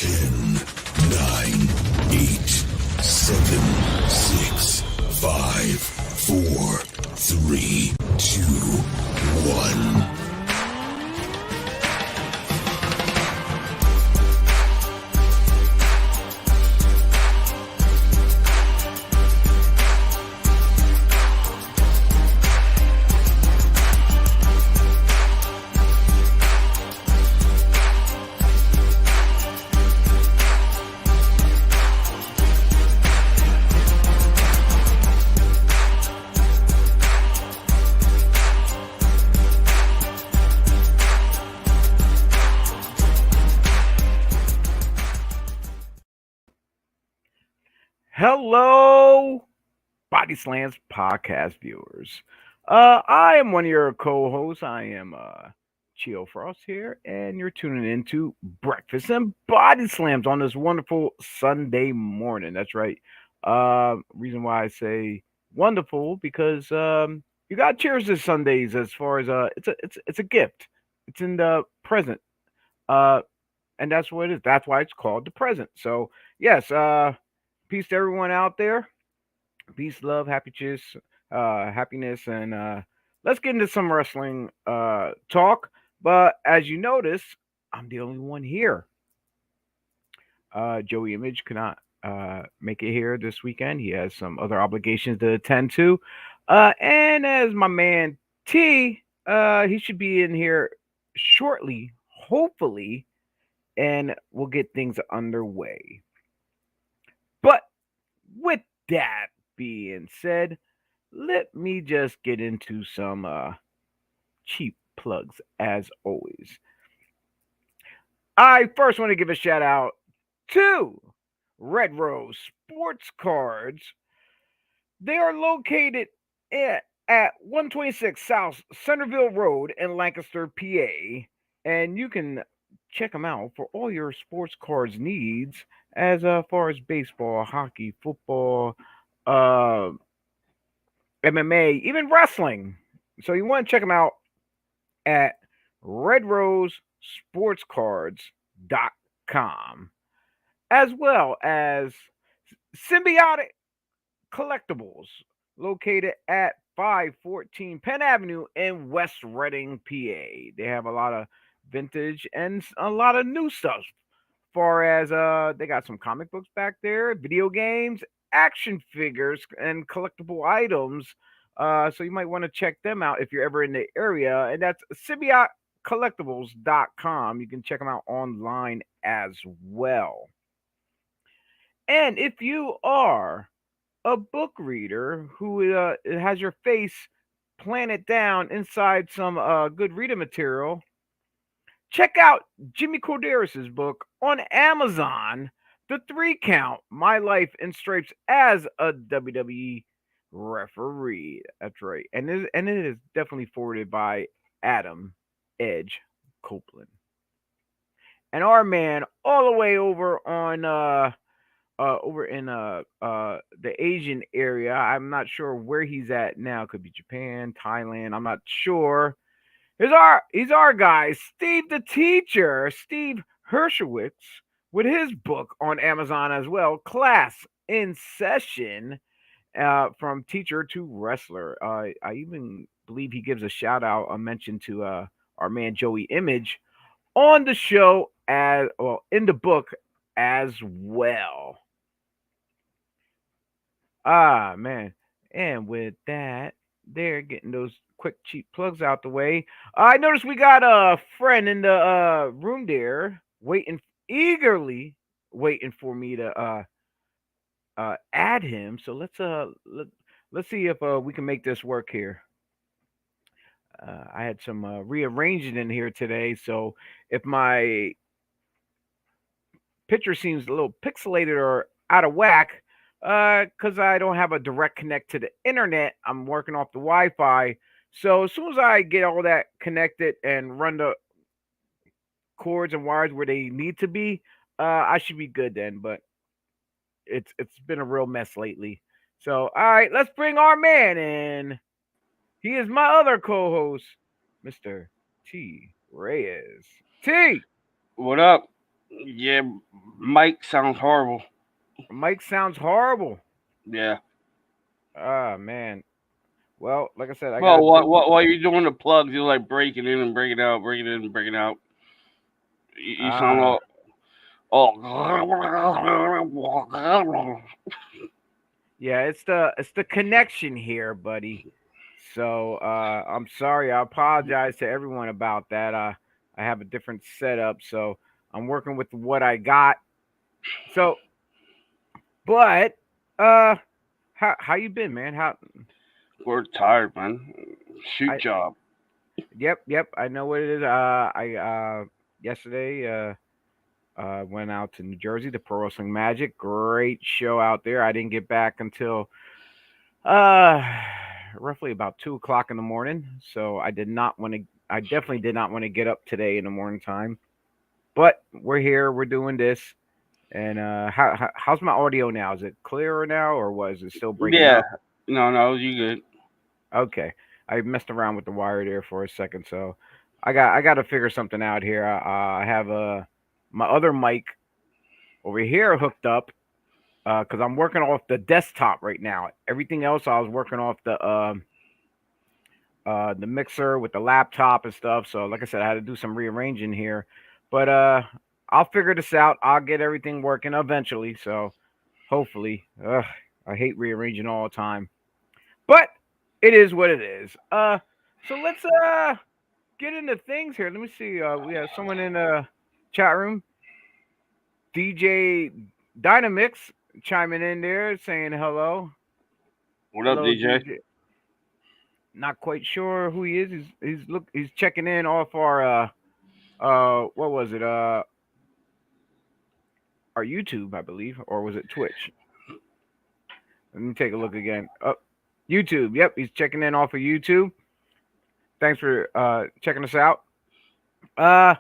10, 9, 8, 7, 6, 5, 4, 3, 2, 1. Hello, BodySlams podcast viewers. I am one of your co-hosts. I am Chio Frost here, and you're tuning into Breakfast and Body Slams on this wonderful Sunday morning. That's right. Reason why I say wonderful because you got cheers this Sundays. As far as it's a gift. It's in the present. Uh, and that's what it is. That's why it's called the present. So yes. Peace to everyone out there. Peace, love, happiness, and let's get into some wrestling talk. But as you notice, I'm the only one here. Joey Image cannot make it here this weekend. He has some other obligations to attend to. And as my man T, he should be in here shortly, hopefully, and we'll get things underway. But with that being said, let me just get into some cheap plugs as always. I first want to give a shout out to Red Rose Sports Cards. They are located at 126 South Centerville Road in Lancaster, PA, and you can check them out for all your sports cards needs as far as baseball, hockey, football, uh, MMA, even wrestling. So you want to check them out at redrosesportscards.com, as well as Symbiotic Collectibles, located at 514 Penn Avenue in West Reading, PA. They have a lot of vintage and a lot of new stuff. Far as they got some comic books back there, video games, action figures, and collectible items. So you might want to check them out if you're ever in the area. And that's symbiotecollectibles.com. You can check them out online as well. And if you are a book reader who has your face planted down inside some good reading material, check out Jimmy Corderis's book on Amazon, The 3 Count: My Life in Stripes as a WWE Referee. That's right. And it is definitely forwarded by Adam Edge Copeland. And our man all the way over on over in the Asian area. I'm not sure where he's at now. Could be Japan, Thailand. I'm not sure. He's our guy, Steve the Teacher, Steve Hershowitz, with his book on Amazon as well, Class in Session, from teacher to wrestler. I even believe he gives a shout out, a mention to our man Joey Image on the show as well, in the book as well. Ah, man. And with that, they're getting those quick, cheap plugs out the way. I noticed we got a friend in the room there, eagerly waiting for me to add him. So let's see if we can make this work here. I had some rearranging in here today, so if my picture seems a little pixelated or out of whack, because I don't have a direct connect to the internet. I'm working off the Wi-Fi. So as soon as I get all that connected and run the cords and wires where they need to be, I should be good then. But it's been a real mess lately. So all right, let's bring our man in. He is my other co-host, Mr. T. Reyes. T. What up? Yeah, Mike sounds horrible. Mike sounds horrible. Yeah. Ah, man. Well, like I said, I Well, got two. while you're doing the plugs, you're like breaking in and breaking out, breaking in and breaking out. You sound Ah, all. yeah. It's the connection here, buddy. So I'm sorry. I apologize to everyone about that. I have a different setup, so I'm working with what I got. So, but uh, how you been, man? How We're tired, man. Shoot I job. yep. I know what it is. I yesterday went out to New Jersey, the Pro Wrestling Magic. Great show out there. I didn't get back until uh roughly about 2 o'clock in the morning. So I did not want to. I definitely did not want to get up today in the morning time. But we're here. We're doing this. And how's my audio now? Is it clearer now, or was it still breaking Yeah. up? No, you good. Okay, I messed around with the wire there for a second, so I got to figure something out here. I have my other mic over here hooked up because I'm working off the desktop right now. Everything else I was working off the mixer with the laptop and stuff. So like I said, I had to do some rearranging here, but I'll figure this out. I'll get everything working eventually. So hopefully, I hate rearranging all the time, but it is what it is. So let's get into things here. Let me see. We have someone in the chat room, DJ Dynamix, chiming in there saying hello. What up, Hello, DJ? DJ. Not quite sure who he is. He's checking in off our what was it? Our YouTube, I believe, or was it Twitch? Let me take a look again. Oh, YouTube. Yep, he's checking in off of YouTube. Thanks for checking us out. Uh,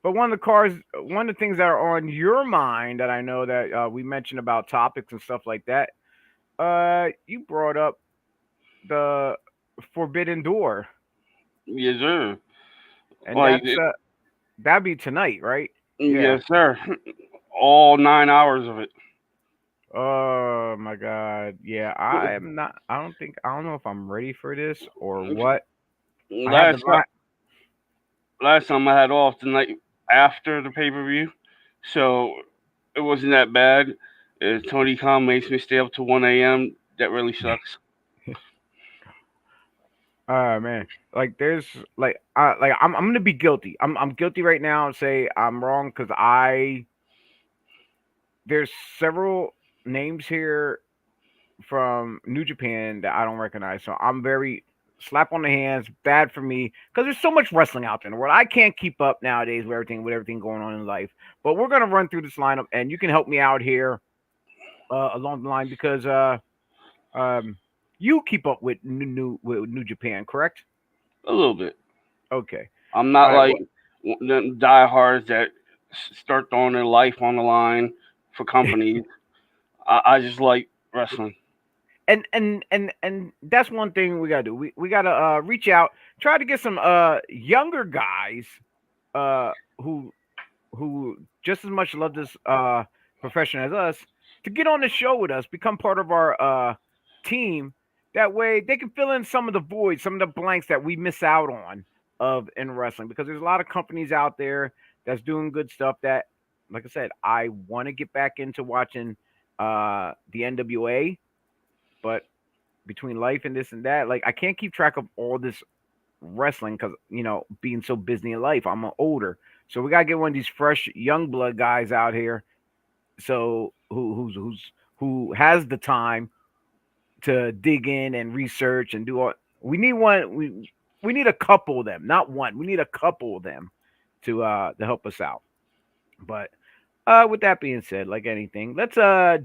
but one of the things that are on your mind that I know that we mentioned about topics and stuff like that. You brought up the Forbidden Door, Yes, sir. and Like, that'd be tonight, right? Yeah. yes, sir. All 9 hours of it. Oh my God. Yeah, I am not. I don't know if I'm ready for this or what. I had the Last line. last time I had off the night after the pay per view, so it wasn't that bad. Tony Khan makes me stay up to 1 a.m. That really sucks. Man, like there's like I'm gonna be guilty. I'm guilty right now and say I'm wrong because there's several names here from New Japan that I don't recognize. So I'm very slap on the hands, bad for me because there's so much wrestling out there in the world. I can't keep up nowadays with everything going on in life. But we're gonna run through this lineup, and you can help me out here along the line because um you keep up with New Japan, correct? A little bit. Okay. I'm All not right. like them diehards that start throwing their life on the line for companies. I just like wrestling. And that's one thing we gotta do. We gotta reach out, try to get some younger guys uh who who just as much love this profession as us to get on the show with us, become part of our team. That way they can fill in some of the voids, some of the blanks that we miss out on of in wrestling because there's a lot of companies out there that's doing good stuff that like I said, I want to get back into watching the NWA, but between life and this and that, like I can't keep track of all this wrestling because being so busy in life. I'm older, so we gotta get one of these fresh young blood guys out here. So who has the time to dig in and research and do all. We need one. We need a couple of them, not one. We need a couple of them to help us out. But with that being said, like anything, let's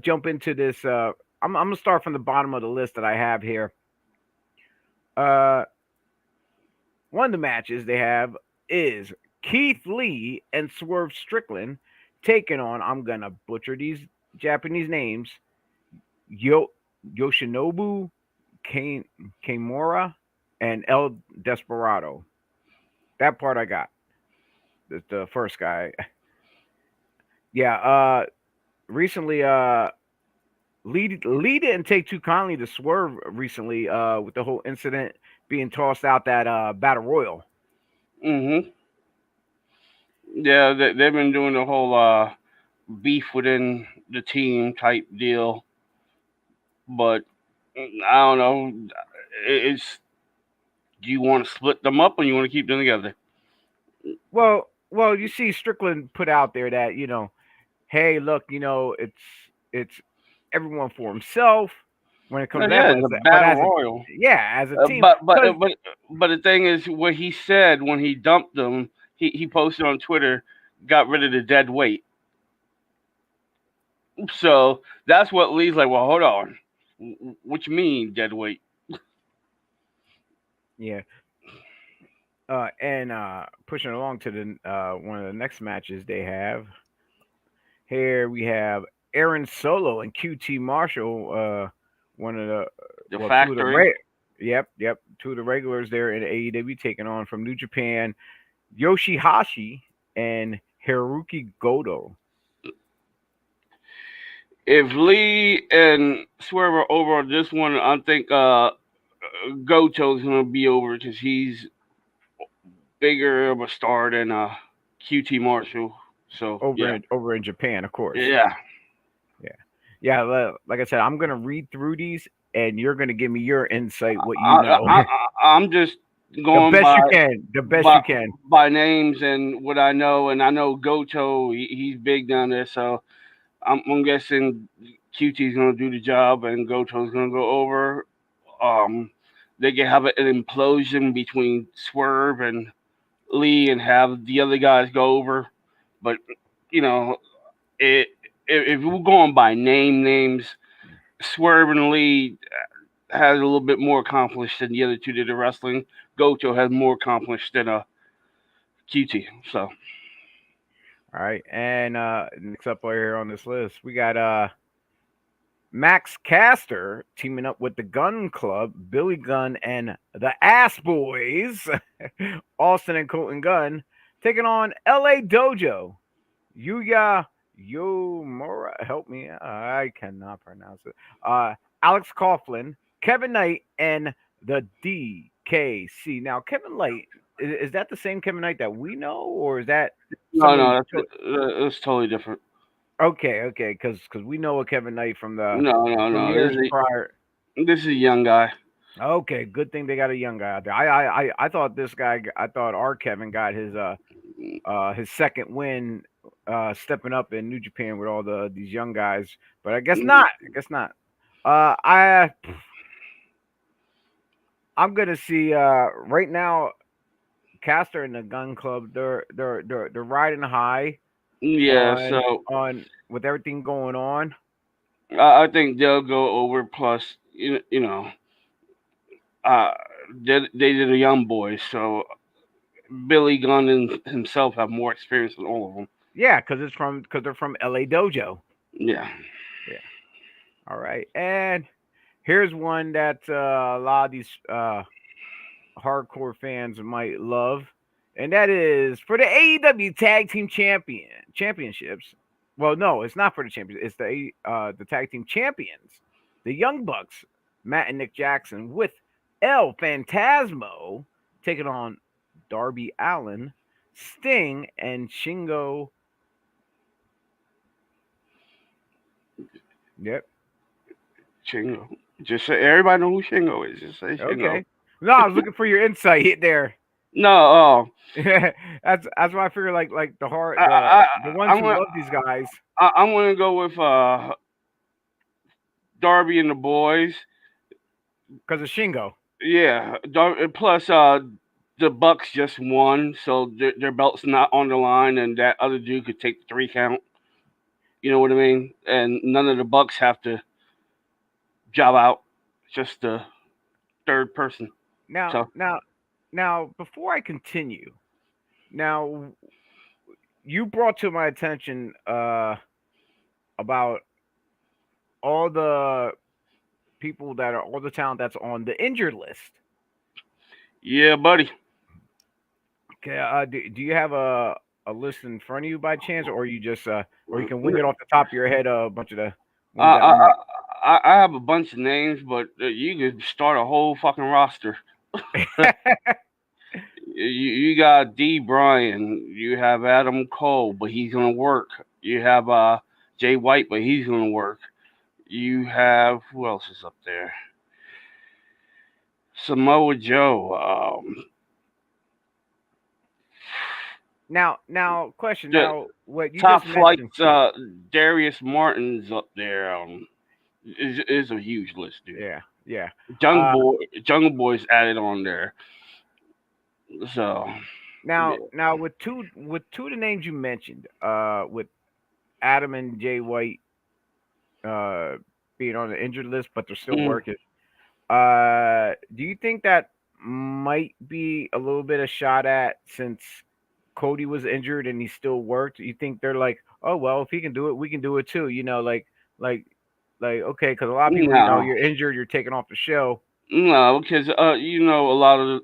jump into this. I'm gonna start from the bottom of the list that I have here. Uh, One of the matches they have is Keith Lee and Swerve Strickland taking on, I'm gonna butcher these Japanese names, Yo Yoshinobu Kane Kimura and El Desperado. That part I got. The first guy. Yeah, recently, Lee didn't take too kindly to Swerve recently, with the whole incident being tossed out that battle royal. Hmm. Yeah, they've been doing the whole beef within the team type deal, but I don't know. It's do you want to split them up or you want to keep them together? Well, you see, Strickland put out there that hey, look, it's everyone for himself when it comes to that, Yeah, it's a but battle as a royal. yeah, as a Uh, team, but but uh, because but but the thing is, what he said when he dumped them, he posted on Twitter, got rid of the dead weight. So that's what Lee's like. Well, hold on, what you mean dead weight? yeah, and pushing along to the one of the next matches they have here, we have Aaron Solo and QT Marshall, one of the The two of the factory. yep, two of the regulars there in AEW taking on from New Japan, Yoshihashi and Haruki Goto. If Lee and Swerve are over on this one, I think Goto's gonna be over because he's bigger of a star than QT Marshall. So yeah, Over in Japan, of course. yeah. Yeah, yeah. Like I said, I'm gonna read through these, and you're gonna give me your insight, what you I, know, I'm just the going best you can, the best by you can. by names and what I know, and I know Goto. He's big down there, so I'm guessing QT's gonna do the job, and Goto's gonna go over. Um, they can have an implosion between Swerve and Lee, and have the other guys go over. But you know, it, if we're going by names, Swerve and Lee has a little bit more accomplished than the other two did in wrestling. Goto has more accomplished than QT. So All right, and next up right here on this list, we got Max Caster teaming up with the Gun Club, Billy Gunn and the Ass Boys, Austin and Colton Gunn, taking on LA Dojo, Yuya Yomura. Help me, I cannot pronounce it. Alex Coughlin, Kevin Knight, and the DKC. Now, Kevin Knight, is that the same Kevin Knight that we know, or is that no, someone? no, that's totally different. Okay, because we know a Kevin Knight No, no, from no. years prior. This is a young guy. Okay, good thing they got a young guy out there. I thought this guy. I thought our Kevin got his second win, stepping up in New Japan with all these young guys. But I guess not. I guess not. I I'm gonna see right now. Caster and the Gun Club. They're riding high Yeah, so on with everything going on. I think they'll go over. Plus, uh, they did a young boys, so Billy Gunn and himself have more experience than all of them. Yeah, because they're from LA Dojo. Yeah. Yeah. All right. And here's one that a lot of these hardcore fans might love, and that is for the AEW Tag Team Championships. Well, no, it's not for the champions. It's the Tag Team Champions, the Young Bucks, Matt and Nick Jackson with El Phantasmo taking on Darby Allen, Sting, and Shingo. Yep. Shingo. Just say everybody know who Shingo is. Just say Shingo. Okay. No, I was looking for your insight there. No, oh, That's why I figure like I, I, the ones I'm who gonna, love these guys I'm gonna go with Darby and the boys. because of Shingo. Yeah, plus the Bucks just won, so their belt's not on the line, and that other dude could take the 3 count. You know what I mean? And none of the Bucks have to job out. Just the third person. Now, So now, now, before I continue, now you brought to my attention about all the people that are all the talent that's on the injured list. yeah, buddy. Okay, do you have a a list in front of you by chance, or you just or you can wing it off the top of your head? A bunch of the Uh, ones that I, we might. I have a bunch of names, but you could start a whole fucking roster. You got D. Bryan, you have Adam Cole, but he's gonna work. You have Jay White, but he's gonna work. You have who else is up there? Samoa Joe. Now, question. The Now, what you top just flight mentioned. Darius Martin's up there. Is a huge list, dude. Yeah, yeah. Jungle Uh, Boy, Jungle Boy's added on there. So yeah. now with two of the names you mentioned, with Adam and Jay White, uh, being on the injured list, but they're still Mm, working. Do you think that might be a little bit of shot at since Cody was injured and he still worked? You think they're like, oh well, if he can do it, we can do it too. Like, okay, because a lot of people, no, you're injured, you're taken off the show. no, because a lot of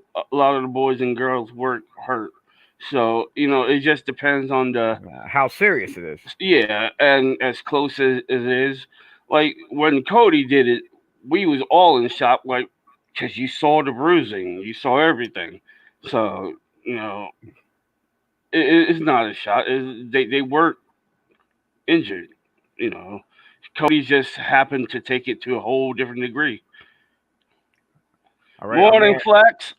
the boys and girls work hurt. So it just depends on the How serious it is? yeah, and as close as it is, like when Cody did it, we was all in shock, like because you saw the bruising, you saw everything. So you know, it's not a shot. They weren't injured. You know, Cody just happened to take it to a whole different degree. All right, our Morning, man, Flex.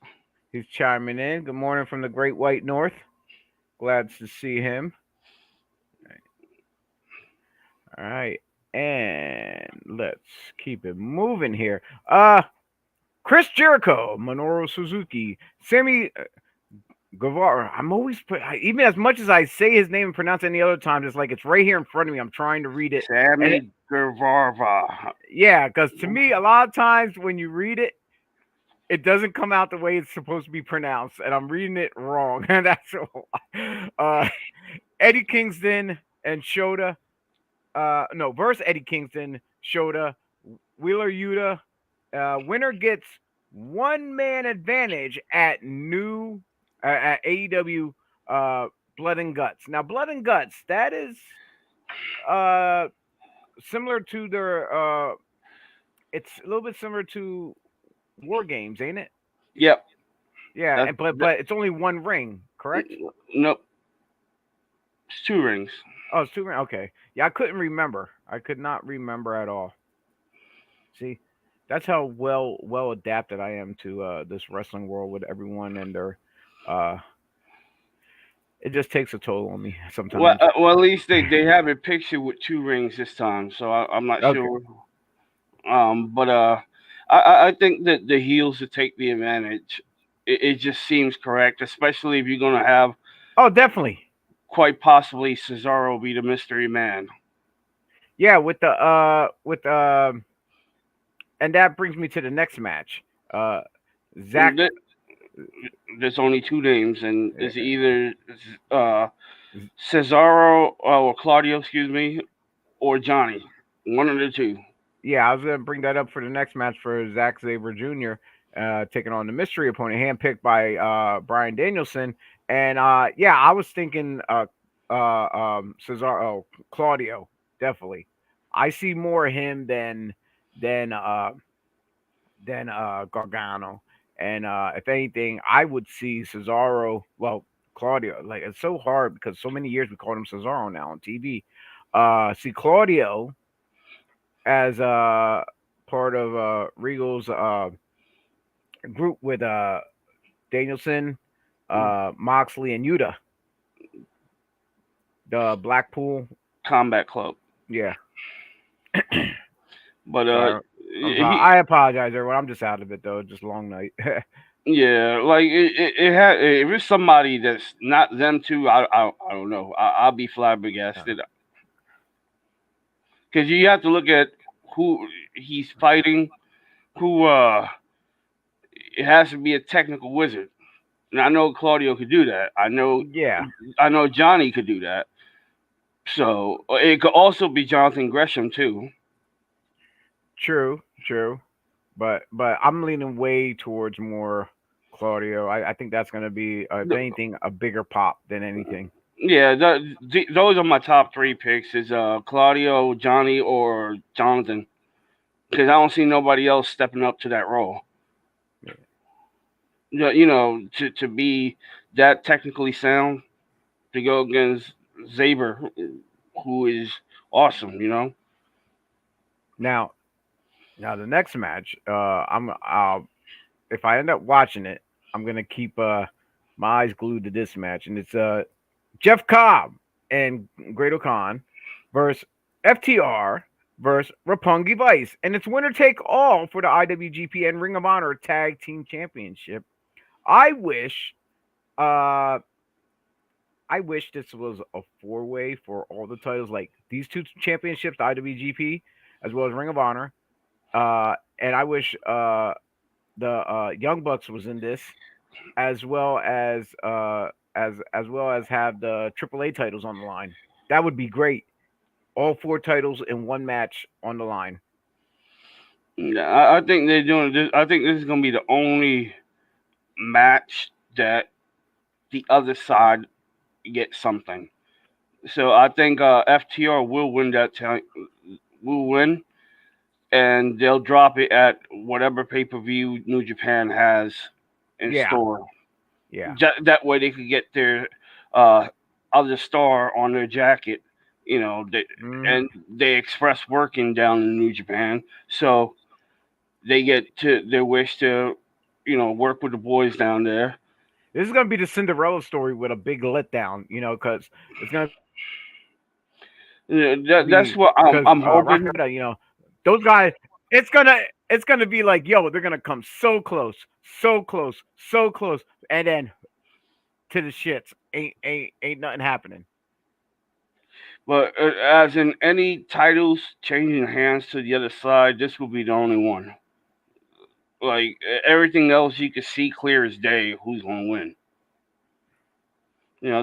he's chiming in. Good morning from the Great White North. Glad to see him. All right, and let's keep it moving here. Chris Jericho, Minoru Suzuki, Sammy Guevara. I'm always even as much as I say his name and pronounce it any other time, it's like it's right here in front of me. I'm trying to read it, and Sammy Guevara. yeah, because to me, a lot of times when you read it, it doesn't come out the way it's supposed to be pronounced, and I'm reading it wrong. And that's all. Eddie Kingston and Shota. No, versus Eddie Kingston, Shota, Wheeler Yuta. Winner gets one man advantage at at AEW Blood and Guts. Now, Blood and Guts, that is uh similar to their it's a little bit similar to War Games, ain't it? Yep. Yeah, That, and but it's only one ring, correct? nope. It's two rings. Oh, it's two ring. Okay, yeah, I couldn't remember. I could not remember at all. See, that's how well adapted I am to this wrestling world with everyone and their. Uh, it just takes a toll on me sometimes. Well, at least they have a picture with two rings this time, so I'm not Okay. sure. But I think that the heels to take the advantage. It just seems correct, especially if you're gonna have Oh, definitely. quite possibly Cesaro be the mystery man. Yeah, and that brings me to the next match. Zach. Th- There's only two names, and it's Yeah, either uh, Cesaro or Claudio, excuse me, or Johnny. One of the two. yeah, I was gonna bring that up for the next match for Zack Sabre Jr. Taking on the mystery opponent, handpicked by Brian Danielson, and yeah, I was thinking Cesaro, Claudio, definitely. I see more him than uh Gargano, and if anything, I would see Cesaro. Well, Claudio, like it's so hard because so many years we called him Cesaro now on TV. See Claudio as part of Regal's group with Danielson, Moxley, and Yuta, the Blackpool. Combat Club. Yeah. But Sorry, I apologize, everyone. I'm just out of it though. Just a long night. yeah, like it had. If it's somebody that's not them two, I don't know. I'll be flabbergasted because you have to look at who he's fighting. Who it has to be a technical wizard. And I know Claudio could do that. Yeah, I know Johnny could do that. So it could also be Jonathan Gresham too. true. But I'm leaning way towards more Claudio. I think that's going to be, if anything, a bigger pop than anything. Yeah, those are my top three picks: is Claudio, Johnny, or Jonathan. Because I don't see nobody else stepping up to that role. Yeah. To be that technically sound to go against Zaber, who is awesome. Now, now the next match, if I end up watching it, I'm gonna keep my eyes glued to this match, and it's Jeff Cobb and Great Khan versus FTR versus Roppongi Vice, and it's winner take all for the IWGP and Ring of Honor Tag Team Championship. I wish, uh, I wish this was a four way for all the titles, like these two championships, the IWGP as well as Ring of Honor. And I wish the Young Bucks was in this, as well as well as have the AAA titles on the line. That would be great. All four titles in one match on the line. Yeah, I think they're doing this. I think this is gonna be the only match that the other side gets something. So I think FTR will win that time. Will win, and they'll drop it at whatever pay per view New Japan has in Yeah, store. yeah. That way they could get their uh, other star on their jacket. Hmm. And they express working down in New Japan, so they get to their wish to, work with the boys down there. This is gonna be the Cinderella story with a big letdown, because it's gonna be That's because what I'm Rocket, hoping. those guys. It's gonna be like, yo, they're gonna come so close, so close, so close, and then to the shits. Ain't nothing happening. But as in any titles changing hands to the other side, this will be the only one. Like everything else, you can see clear as day who's going to win.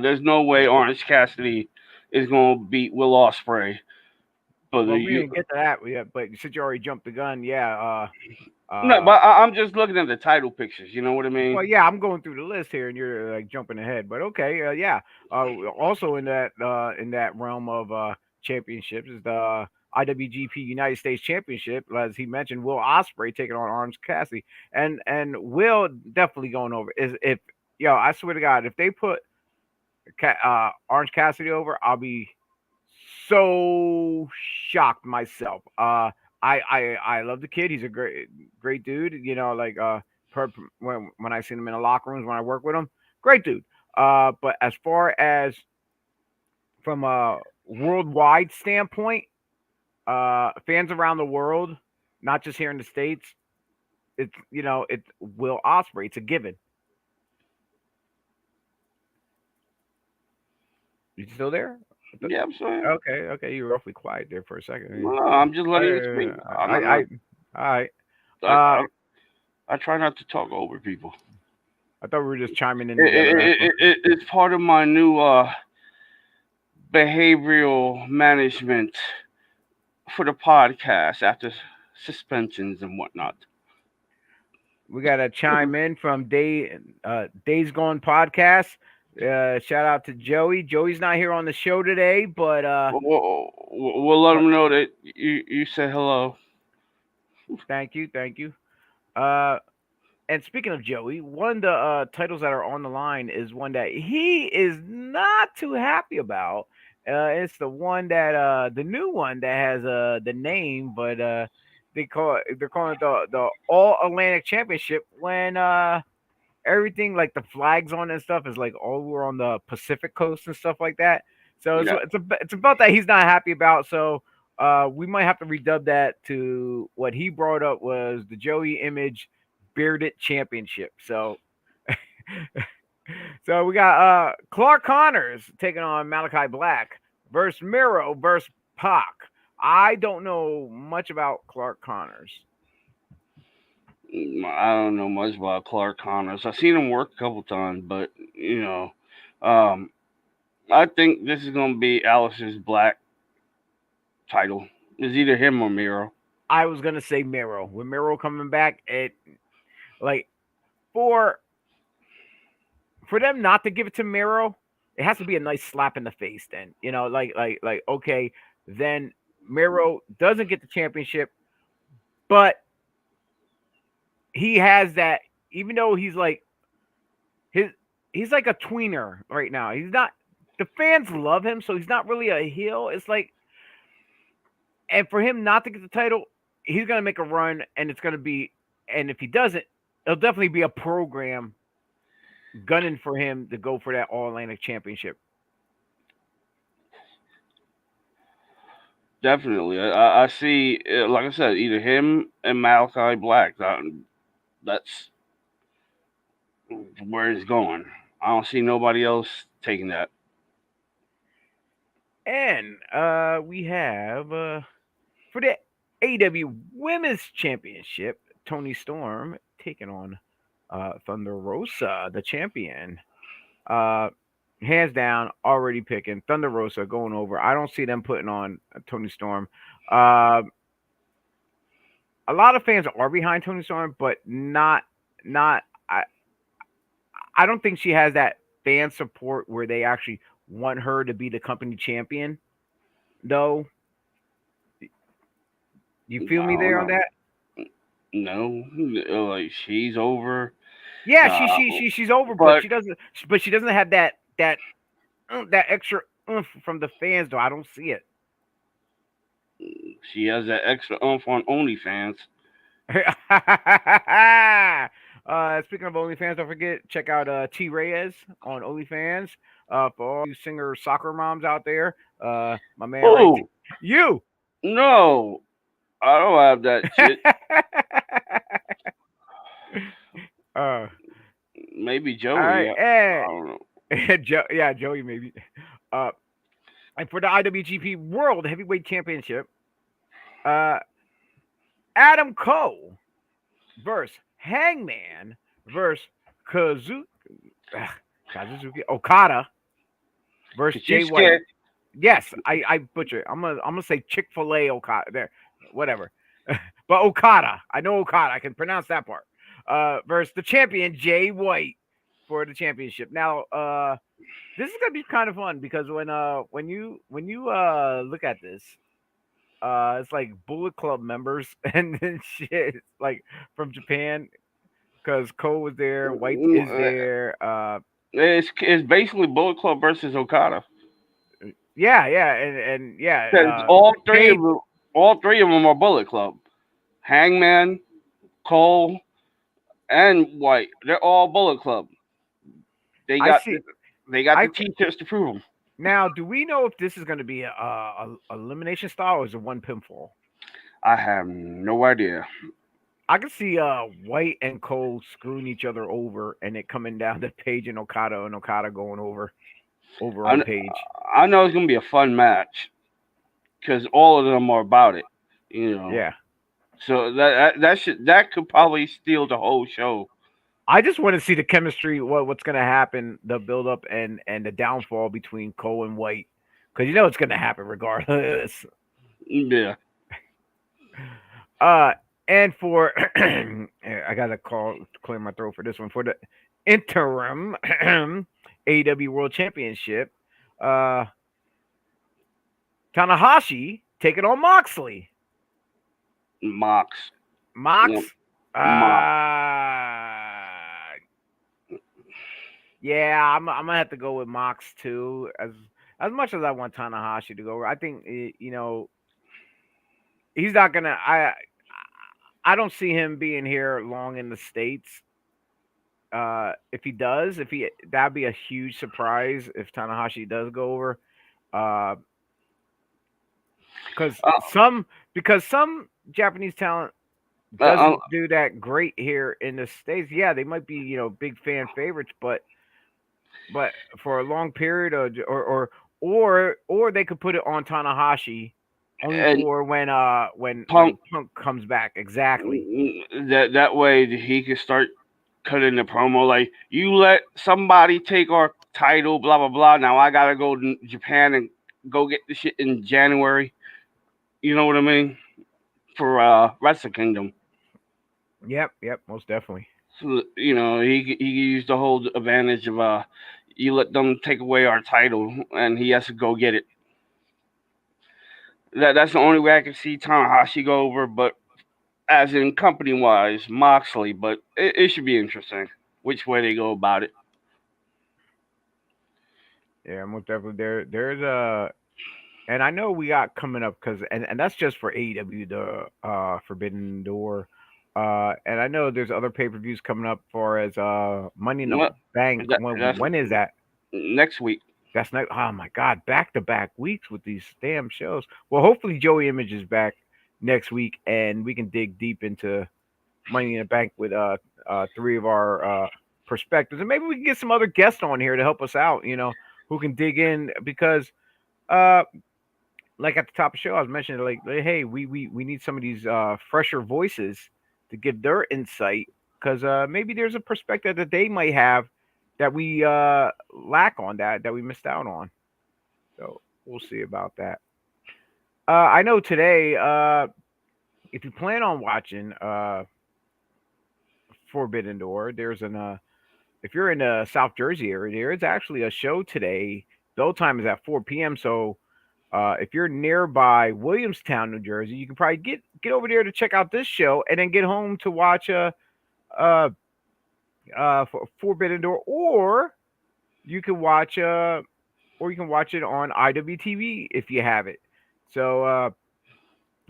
There's no way Orange Cassidy is going to beat Will Ospreay. But Well, we didn't get to that yet, but since you already jumped the gun, yeah. no, Uh, but I'm just looking at the title pictures. You know what I mean? well, yeah, I'm going through the list here, and you're like jumping ahead. But okay, yeah. Also in that realm of championships is the IWGP United States Championship, as he mentioned. Will Ospreay taking on Orange Cassidy, and Will definitely going over. Is if yo, I swear to God, if they put Orange Cassidy over, I'll be so shocked myself. I love the kid. He's a great dude. Like when I see him in the locker rooms when I work with him, great dude. But as far as from a worldwide standpoint, fans around the world, not just here in the states, it's Will Ospreay. It's a given. You still there? Yeah, I'm saying. Okay. You were awfully quiet there for a second. No, I'm just letting you speak. I, I, all right. I, Uh, I, I try not to talk over people. I thought we were just chiming in together. That's all. It's part of my new behavioral management for the podcast after suspensions and whatnot. We got to chime in from Days Gone podcast. Shout out to Joey. Joey's not here on the show today, but We'll let them know that you said hello. thank you, thank you. Uh, and speaking of Joey, one of the titles that are on the line is one that he is not too happy about. It's the one that the new one that has the name, but they're calling it the All Atlantic Championship when everything like the flags on it and stuff is like all over on the Pacific coast and stuff like that. So Yeah. it's about that he's not happy about. So we might have to redub that to what he brought up was the Joey Image Bearded Championship. So so we got Clark Connors taking on Malachi Black versus Miro versus Pac. I don't know much about Clark Connors. I don't know much about Clark Connors. I've seen him work a couple times, but um, I think this is gonna be Alice's Black title. It's either him or Miro. I was gonna say Miro. With Miro coming back, it like for them not to give it to Miro it has to be a nice slap in the face. Then like okay, then Miro doesn't get the championship, but he has that. Even though his he's like a tweener right now. He's not. The fans love him, so he's not really a heel. It's like, and for him not to get the title, he's gonna make a run, and it's gonna be. And if he doesn't, it'll definitely be a program gunning for him to go for that All Atlantic Championship. Definitely. I see, like I said, either him and Malachi Black. That's where he's going. I don't see nobody else taking that. And we have for the AEW Women's Championship, Tony Storm taking on Thunder Rosa, the champion. Hands down, already picking Thunder Rosa going over. I don't see them putting on Tony Storm. A lot of fans are behind Tony Storm, but not. I don't think she has that fan support where they actually want her to be the company champion. Though, you feel I me don't there on know. that? No, like she's over. Yeah, Uh, she's over, but but she doesn't have that extra oomph from the fans. Though I don't see it. she has that extra oomph on OnlyFans. Speaking of OnlyFans, don't forget check out T Reyes on OnlyFans. For all you singer soccer moms out there, my man, right? Oh You. no, I don't have that shit. uh, Maybe all Joey. right, I and don't know. Yeah, Joey maybe. Uh, and for the IWGP World Heavyweight Championship, uh, Adam Cole versus Hangman versus Kazuki Okada versus Cause Jay she's White. scared. Yes, I butcher it. I'm gonna say Chick-fil-A Okada there. Whatever. But Okada. I know Okada. I can pronounce that part. Versus the champion Jay White for the championship. Now, this is gonna be kind of fun because when you look at this, it's like Bullet Club members and then shit like from Japan because Cole was there, White is there. It's basically Bullet Club versus Okada. Yeah, and yeah, Because Jade. all three of them are Bullet Club. Hangman, Cole, and White. They're all Bullet Club. They I got see. they got I the T-shirts to prove them. Now, do we know if this is going to be a elimination style or is it one pinfall? I have no idea. I can see White and Cole screwing each other over and it coming down to Page and Okada going over I, on kn- Page. I know it's gonna be a fun match because all of them are about it. You know, Yeah. so that could probably steal the whole show. I just want to see the chemistry, what's going to happen, the build up and the downfall between Cole and White, because you know it's going to happen regardless. Yeah. Uh, and for I gotta clear my throat for this one for the interim AEW World Championship. Uh, Tanahashi taking on Moxley. Mox. Mox. Yeah, Mox. Yeah, I'm gonna have to go with Mox too. As much as I want Tanahashi to go, I think he's not gonna. I don't see him being here long in the states. If he does, if he that'd be a huge surprise if Tanahashi does go over. Uh, because Uh, some Japanese talent uh, uh, doesn't do that great here in the states. Yeah, they might be big fan favorites, but for a long period or they could put it on Tanahashi only and for when Punk. Punk comes back. Exactly. That way he can start cutting the promo like you let somebody take our title, blah blah blah. Now I gotta go to Japan and go get the shit in January. You know what I mean? For Wrestle Kingdom. Yep, most definitely. So, he used the whole advantage of you let them take away our title, and he has to go get it. That's the only way I can see Tanahashi go over, but as in company wise, Moxley. But it should be interesting which way they go about it. Yeah, most definitely. There's a, and I know we got coming up because, and that's just for AEW, the Forbidden Door. And I know there's other pay per views coming up for as Money in the What Bank. that's When is that? next week. That's not. Oh my God, back to back weeks with these damn shows. Well, hopefully Joey Image is back next week, and we can dig deep into Money in the Bank with three of our perspectives, and maybe we can get some other guests on here to help us out. Who can dig in because uh like at the top of the show, I was mentioning like, hey, we need some of these fresher voices to give their insight because maybe there's a perspective that they might have that we lack on that we missed out on. So we'll see about that. I know today, if you plan on watching Forbidden Door, there's an if you're in the South Jersey area, there is actually a show today. The old time is at 4 p.m. So if you're nearby Williamstown, New Jersey, you can probably get over there to check out this show, and then get home to watch uh, Forbidden Door, you can watch or you can watch it on IWTV if you have it. So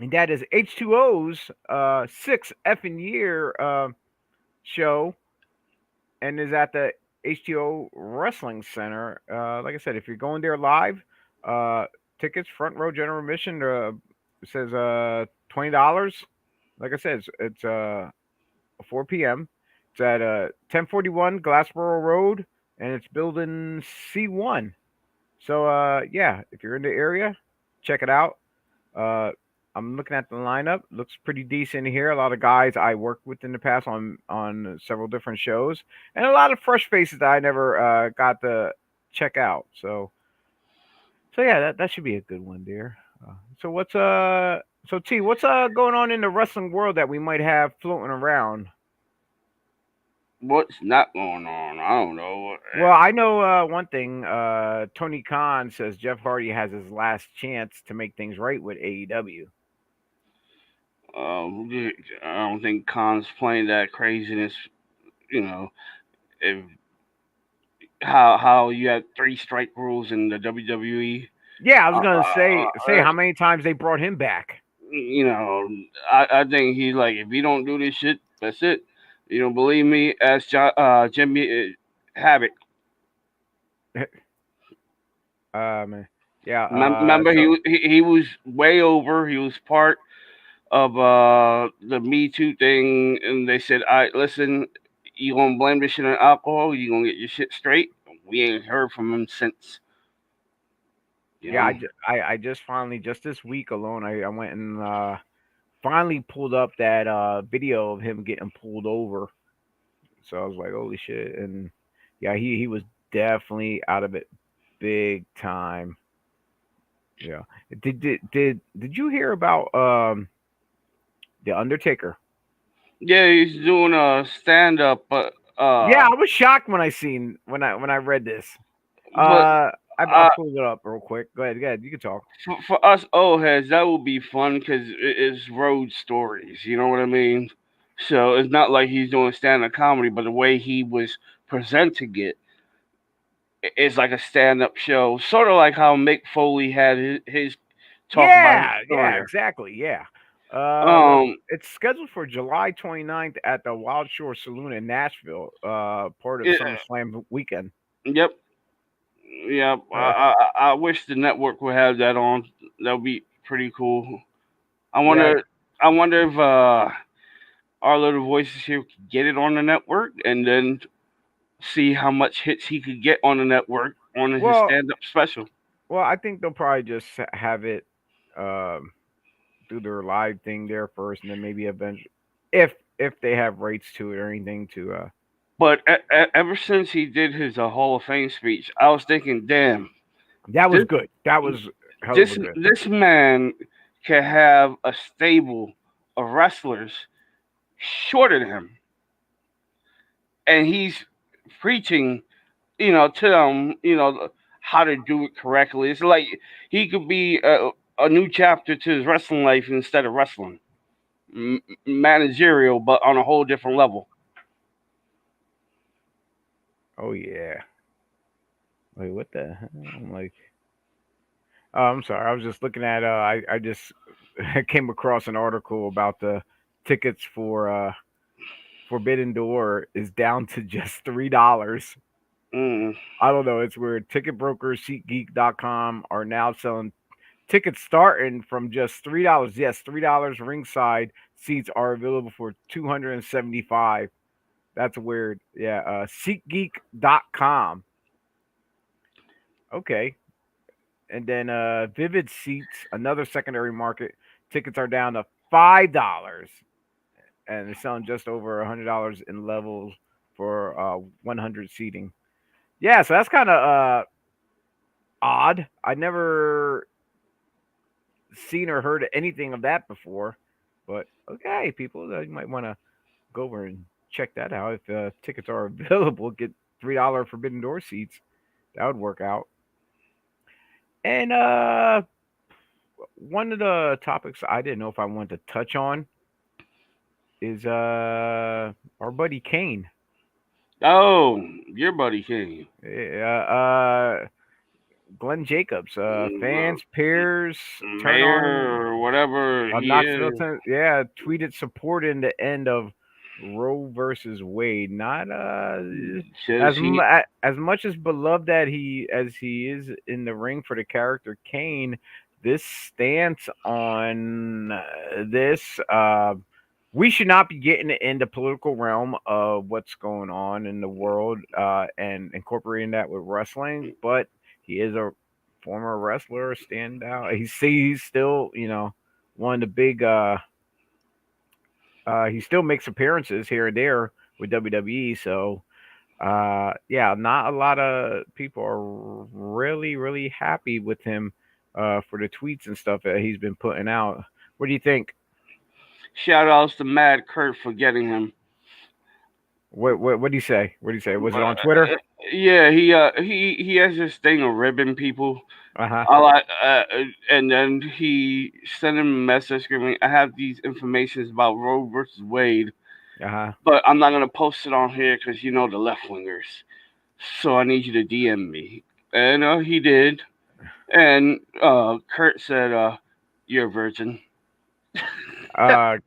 and that is H2O's six effing year show, and is at the H2O Wrestling Center. Like I said, if you're going there live, uh, tickets front row general admission. It says $20. Like I said, it's 4 p.m. It's at 1041 Glassboro Road, and it's building C1. So yeah, if you're in the area, check it out. Uh, I'm looking at the lineup. Looks pretty decent here. A lot of guys I worked with in the past on several different shows, and a lot of fresh faces that I never got to check out. So yeah, that should be a good one there. So what's so T, what's going on in the wrestling world that we might have floating around? What's not going on? I don't know. Well, I know one thing. Tony Khan says Jeff Hardy has his last chance to make things right with AEW. I don't think Khan's playing that craziness. You know, if how you had three strike rules in the WWE. Yeah, I was Uh, gonna say uh, how many times they brought him back. you know, I think he's like, if you don't do this shit, that's it. You don't believe me? Ask Jimmy Havoc. Um, yeah. Remember, So he was way over. He was part of the Me Too thing, and they said, "I listen. You gonna blame this shit on alcohol? You gonna get your shit straight?" We ain't heard from him since. You yeah, know. I just finally just this week alone, I went and finally pulled up that video of him getting pulled over. So I was like, holy shit! And yeah, he was definitely out of it big time. Yeah. Did you hear about the Undertaker? Yeah, he's doing a stand up, Yeah, I was shocked when I seen when I read this. but I uh, pulled it up real quick. Go ahead. You can talk. for us old heads, that would be fun because it's road stories. You know what I mean? So it's not like he's doing stand up comedy, but the way he was presenting it is like a stand up show, sort of like how Mick Foley had his talk about his Yeah, career. exactly. Yeah. Um, It's scheduled for July 29th at the Wild Shore Saloon in Nashville, part of it, SummerSlam weekend. yep, yep. Uh, I wish the network would have that on. That would be pretty cool. I yeah, wonder. I wonder if our little voices here could get it on the network, and then see how much hits he could get on the network on his well, stand up special. I think they'll probably just have it um do their live thing there first, and then maybe eventually, if they have rights to it or anything to. But ever since he did his Hall of Fame speech, I was thinking, damn, That was this good. That was hell of a this good. this man can have a stable of wrestlers shorter than him, and he's preaching to them, how to do it correctly. It's like he could be a new chapter to his wrestling life instead of wrestling, managerial, but on a whole different level. Oh yeah. Wait, what the hell? I'm like, oh, I'm sorry. I was just looking at. I just came across an article about the tickets for Forbidden Door is down to just $3. Mm. I don't know. It's weird. Ticket brokers, SeatGeek.com are now selling tickets starting from just $3. Yes, $3. Ringside seats are available for 275. That's weird. Yeah, SeatGeek.com. Okay. And then Vivid Seats, another secondary market, tickets are down to $5, and they're selling just over $100 in levels for 100 seating. Yeah, so that's kind of odd. I never seen or heard anything of that before, but okay, people, you might want to go over and check that out. If tickets are available, get $3 Forbidden Door seats. That would work out. And one of the topics I didn't know if I wanted to touch on is our buddy Kane. Oh, your buddy King. Glenn Jacobs, Mm, fans, peers, turn Mayor on or whatever he Knoxville, is. yeah, tweeted supporting the end of Roe versus Wade. Not Says he as much as beloved that he is in the ring for the character Kane. This stance on this, we should not be getting in the political realm of what's going on in the world and incorporating that with wrestling. But he is a former wrestler, standout. He's still one of the big. He still makes appearances here and there with WWE. So yeah, not a lot of people are really happy with him for the tweets and stuff that he's been putting out. What do you think? shout outs to Mad Kurt for getting him. What do you say? What do you say? Was it Uh, on Twitter? yeah, he has this thing of ribbing people. Uh huh. I like, and then he sent him a message screaming, "I have these informations about Roe versus Wade, Uh huh. but I'm not gonna post it on here because you know the left wingers. So I need you to DM me." And he did. And Kurt said, "You're a virgin." God.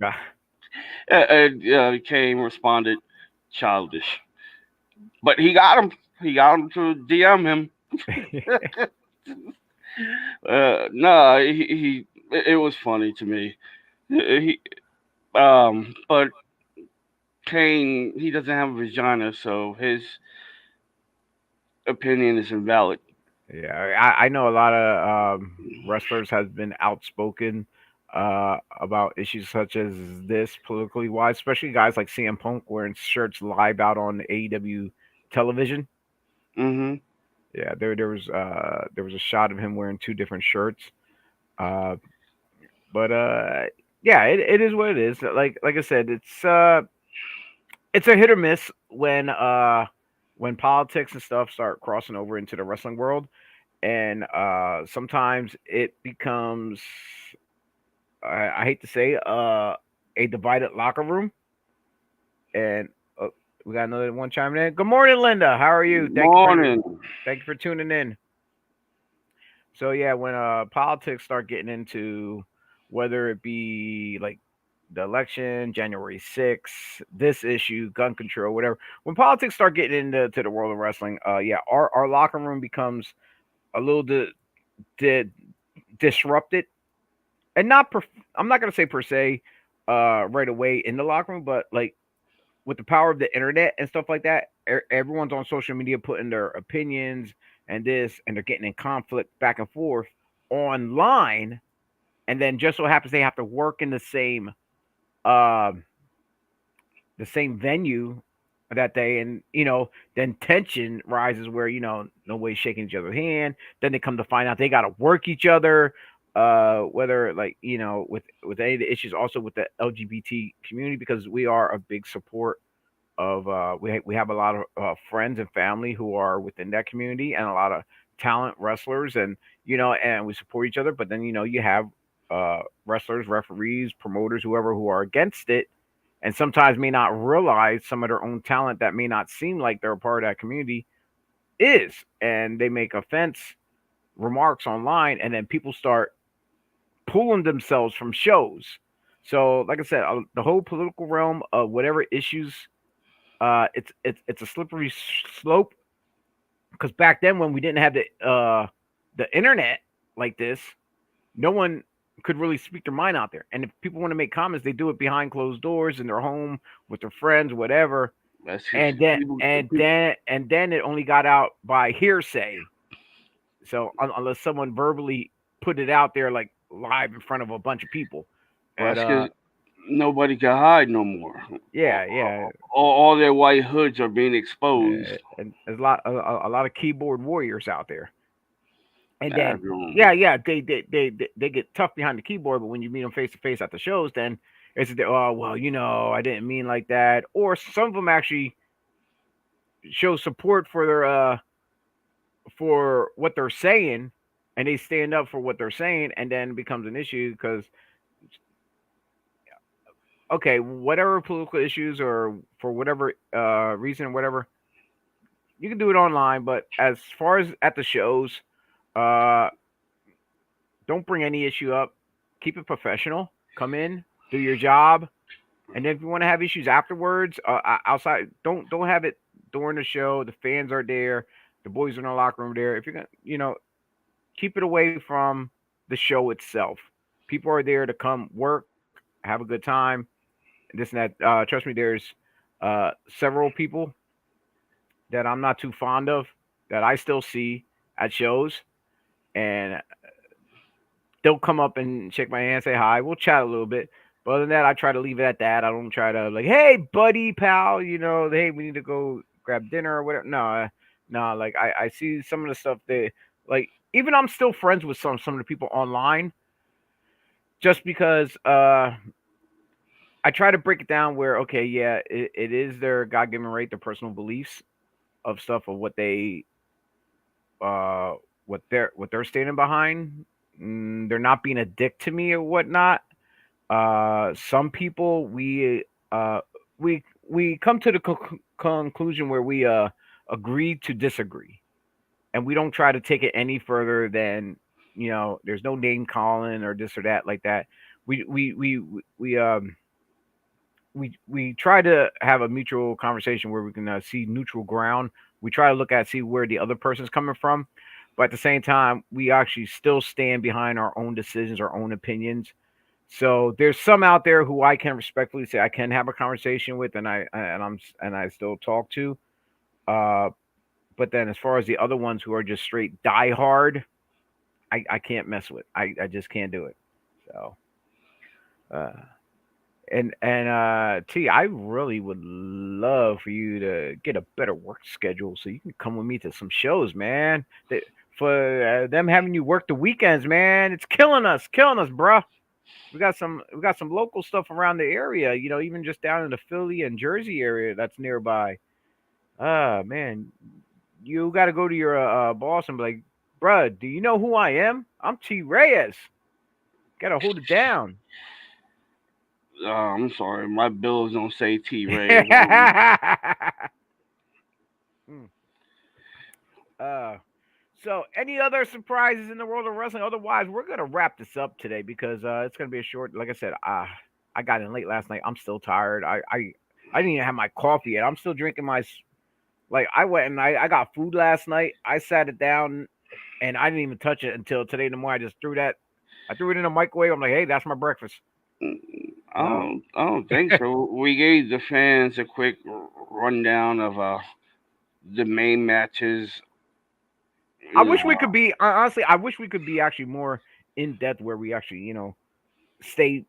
And Kane responded, "Childish." But he got him. He got him to DM him. No, it was funny to me. He, but Kane, he doesn't have a vagina, so his opinion is invalid. Yeah, I know a lot of wrestlers has been outspoken about issues such as this politically wise, especially guys like CM Punk wearing shirts live out on AEW television. Hmm. Yeah, there was a shot of him wearing two different shirts. Uh, but yeah, it is what it is. Like I said, it's a hit or miss when politics and stuff start crossing over into the wrestling world, and sometimes it becomes I hate to say a divided locker room. And we got another one chiming in. Good morning, Linda. How are you? Morning. Thank you for tuning in. So yeah, when politics start getting into whether it be like the election, January 6th, this issue, gun control, whatever. When politics start getting into the world of wrestling, yeah, our locker room becomes a little di- disrupted, and I'm not gonna say per se, right away in the locker room, but like with the power of the internet and stuff like that, everyone's on social media putting their opinions and this, and they're getting in conflict back and forth online, and then just so happens they have to work in um the same venue that day, and then tension rises where nobody's shaking each other's hand. Then they come to find out they got to work each other, whether like with any of the issues also with the LGBT community, because we are a big support of we have a lot of friends and family who are within that community, and a lot of talent wrestlers, and and we support each other. But then you have wrestlers, referees, promoters, whoever who are against it, and sometimes may not realize some of their own talent that may not seem like they're a part of that community is, and they make offense remarks online, and then people start pulling themselves from shows. So, like I said, the whole political realm of whatever issues, it's a slippery slope. Because back then, when we didn't have the internet like this, no one could really speak their mind out there. And if people want to make comments, they do it behind closed doors in their home with their friends, whatever. That's And just then people. and People then and then it only got out by hearsay. So unless someone verbally put it out there like live in front of a bunch of people. But that's because nobody can hide no more. yeah, yeah. All their white hoods are being exposed. And there's a lot of keyboard warriors out there. And then Everyone. yeah, yeah, they get tough behind the keyboard, but when you meet them face to face at the shows, then it's oh well, I didn't mean like that. Or some of them actually show support for their for what they're saying, and they stand up for what they're saying, and then it becomes an issue because okay, whatever political issues or for whatever reason, whatever, you can do it online. But as far as at the shows, uh, don't bring any issue up. Keep it professional. Come in, do your job, and then if you want to have issues afterwards, outside, don't have it during the show. The fans are there, the boys in the locker room there. If you're gonna, keep it away from the show itself. People are there to come work, have a good time, this and that. Trust me, there's several people that I'm not too fond of that I still see at shows, and they'll come up and shake my hand, say hi. We'll chat a little bit. But other than that, I try to leave it at that. I don't try to like, hey, buddy, pal, hey, we need to go grab dinner or whatever. No, no. Like I see some of the stuff that, like, even I'm still friends with some of the people online, just because I try to break it down where okay, yeah, it is their God given right, their personal beliefs of stuff of uh what they're standing behind. They're not being a dick to me or whatnot. Some people uh we come to the conclusion where we agree to disagree, and we don't try to take it any further than there's no name calling or this or that like that. We we we we um we we try to have a mutual conversation where we can see neutral ground. We try to look at see where the other person's coming from, but at the same time, we actually still stand behind our own decisions, our own opinions. So there's some out there who I can respectfully say I can have a conversation with, and I still talk to. Uh, but then as far as the other ones who are just straight die hard, I can't mess with. I just can't do it. So. Uh, and T, I really would love for you to get a better work schedule so you can come with me to some shows, man. For them having you work the weekends, man, it's killing us, bruh. We got some local stuff around the area, even just down in the Philly and Jersey area that's nearby. Man, you got to go to your boss and be like, bruh, do you know who I am? I'm T Reyes. Got to hold it down. I'm sorry, my bills don't say T Ray. Mm. uh, so, any other surprises in the world of wrestling? Otherwise, we're gonna wrap this up today because it's gonna be a short. Like I said, I got in late last night. I'm still tired. I didn't even have my coffee yet. I'm still drinking my like. I went and I got food last night. I sat it down and I didn't even touch it until today in the morning. I just threw that. I threw it in the microwave. I'm like, hey, that's my breakfast. So I don't think so. We gave the fans a quick rundown of the main matches. I You wish we know, could be honestly. I wish we could be actually more in depth where we actually stay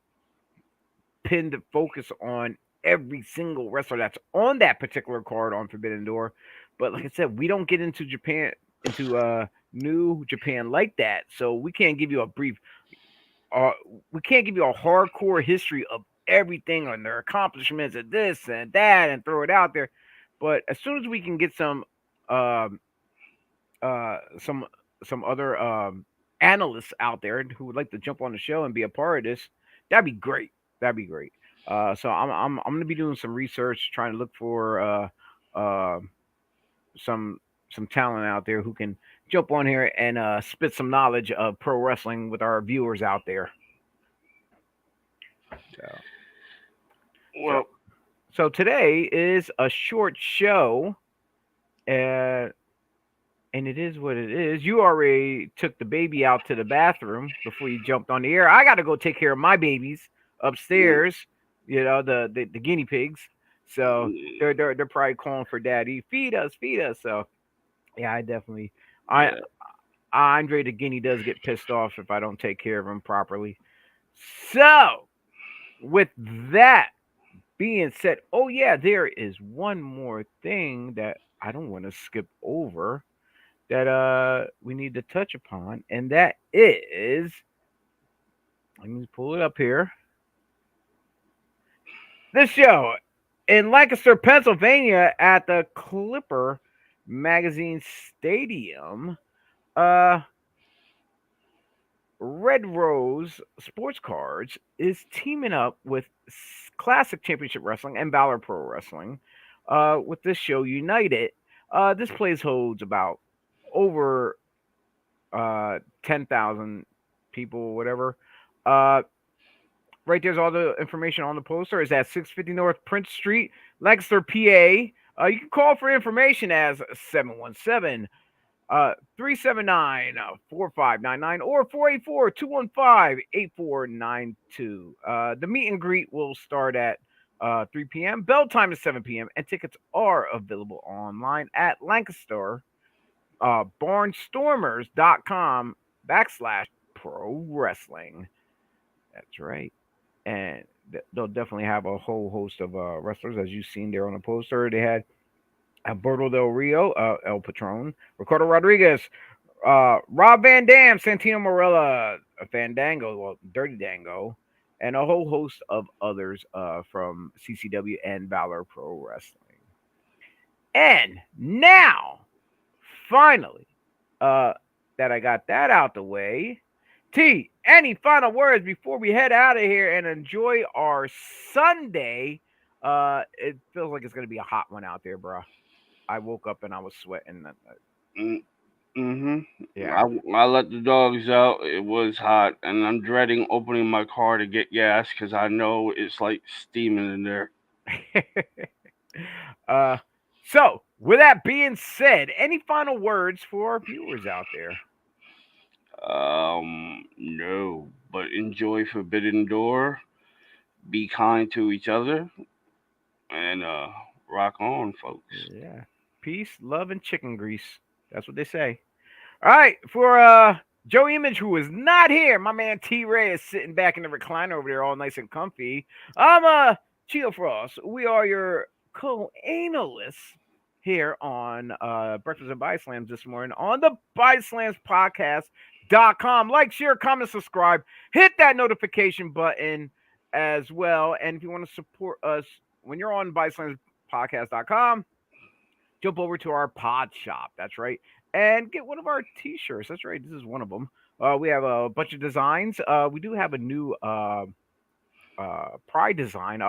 pinned to focus on every single wrestler that's on that particular card on Forbidden Door. But like I said, we don't get into Japan into New Japan like that, so we can't give you a brief. Uh, we can't give you a hardcore history of everything on their accomplishments and this and that and throw it out there. But as soon as we can get um, uh, some some other analysts out there who would like to jump on the show and be a part of this, that'd be great. That'd be great. So I'm gonna be doing some research, trying to look for uh, some some talent out there who can jump on here and spit some knowledge of pro wrestling with our viewers out there. So so Well, so today is a short show, uh, and it is what it is. You already took the baby out to the bathroom before you jumped on the air. I got to go take care of my babies mm, upstairs. You know the guinea pigs. So they're probably calling for daddy. Feed us, feed us. So yeah, I definitely I yeah. Andre the guinea does get pissed off if I don't take care of him properly. So with that being said, oh yeah, there is one more thing that I don't want to skip over that we need to touch upon, and that is, let me pull it up here. This show in Lancaster, Pennsylvania, at the Clipper Magazine Stadium. Uh, Red Rose Sports Cards is teaming up with Classic Championship Wrestling and Valor Pro Wrestling with this show United. This place holds about over 10,000 people, or whatever. Uh, right there's all the information on the poster. Is at 650 North Prince Street, Lancaster, PA. You can call for information as 717 379 4599 or 484 215 8492. The meet and greet will start at 3 p.m. Bell time is 7 p.m. and tickets are available online at Lancaster barnstormers.com /pro wrestling. That's right. And they'll definitely have a whole host of wrestlers, as you've seen there on the poster. They had Alberto Del Rio, El Patron, Ricardo Rodriguez, Rob Van Dam, Santino Morella, Fandango, well, Dirty Dango, and a whole host of others from CCW and Valor Pro Wrestling. And now, finally, uh, that I got that out the way, T, any final words before we head out of here and enjoy our Sunday? It feels like it's gonna be a hot one out there, bro. I woke up and I was sweating. mm, mm-hmm. Yeah. I let the dogs out. It was hot, and I'm dreading opening my car to get gas because I know it's like steaming in there. uh, so, with that being said, any final words for our viewers out there? No, but enjoy Forbidden Door. Be kind to each other, and rock on, folks. Yeah. Peace, love, and chicken grease. That's what they say. All right, for Joe Image, who is not here, my man T Ray is sitting back in the recliner over there, all nice and comfy. I'm Chio Frost. We are your co-analysts here on Breakfast and Body Slams this morning on the Body Slams podcast.com. Like, share, comment, subscribe, hit that notification button as well. And if you want to support us when you're on Body Slams podcast.com, jump over to our pod shop. That's right. And get one of our t-shirts. That's right. This is one of them. We have a bunch of designs. We do have a new Pride design,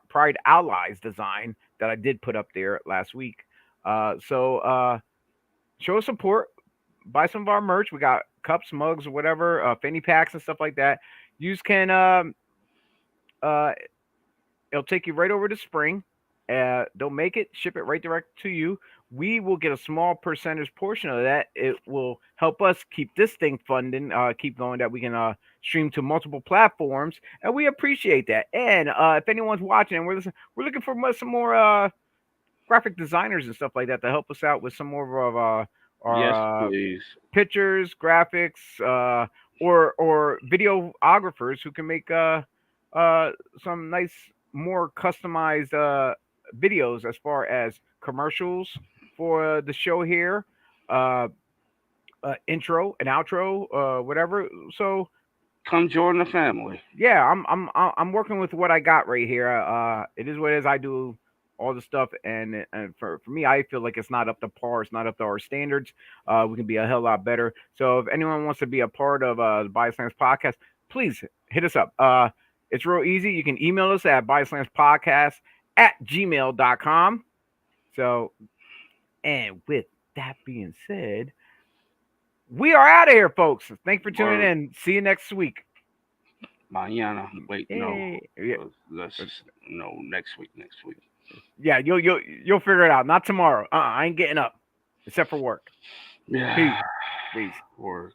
Pride Allies design that I did put up there last week. So show us support. Buy some of our merch. We got cups, mugs, or whatever, fanny packs and stuff like that. You can uh, it'll take you right over to Spring. They'll make it, ship it right direct to you. We will get a small percentage portion of that. It will help us keep this thing funding, keep going, that we can stream to multiple platforms, and we appreciate that. And if anyone's watching, and we're looking for some more graphic designers and stuff like that to help us out with some more of Yes, our please. pictures, graphics, or videographers who can make some nice, more customized videos as far as commercials for the show here, uh, intro and outro, whatever. So come join the family. Yeah, I'm working with what I got right here. It is what it is. I do all the stuff, and for me, I feel like it's not up to par. It's not up to our standards. We can be a hell lot better. So if anyone wants to be a part of the BodySlams podcast, please hit us up. It's real easy. You can email us at bodyslamspodcast@gmail.com. So, and with that being said, we are out of here, folks. Thanks for tuning Word. in. See you next week. Mañana. Wait, no. Yeah. Let's no next week. Next week. Yeah, you'll figure it out. Not tomorrow. I ain't getting up, except for work. Yeah. Peace. Work.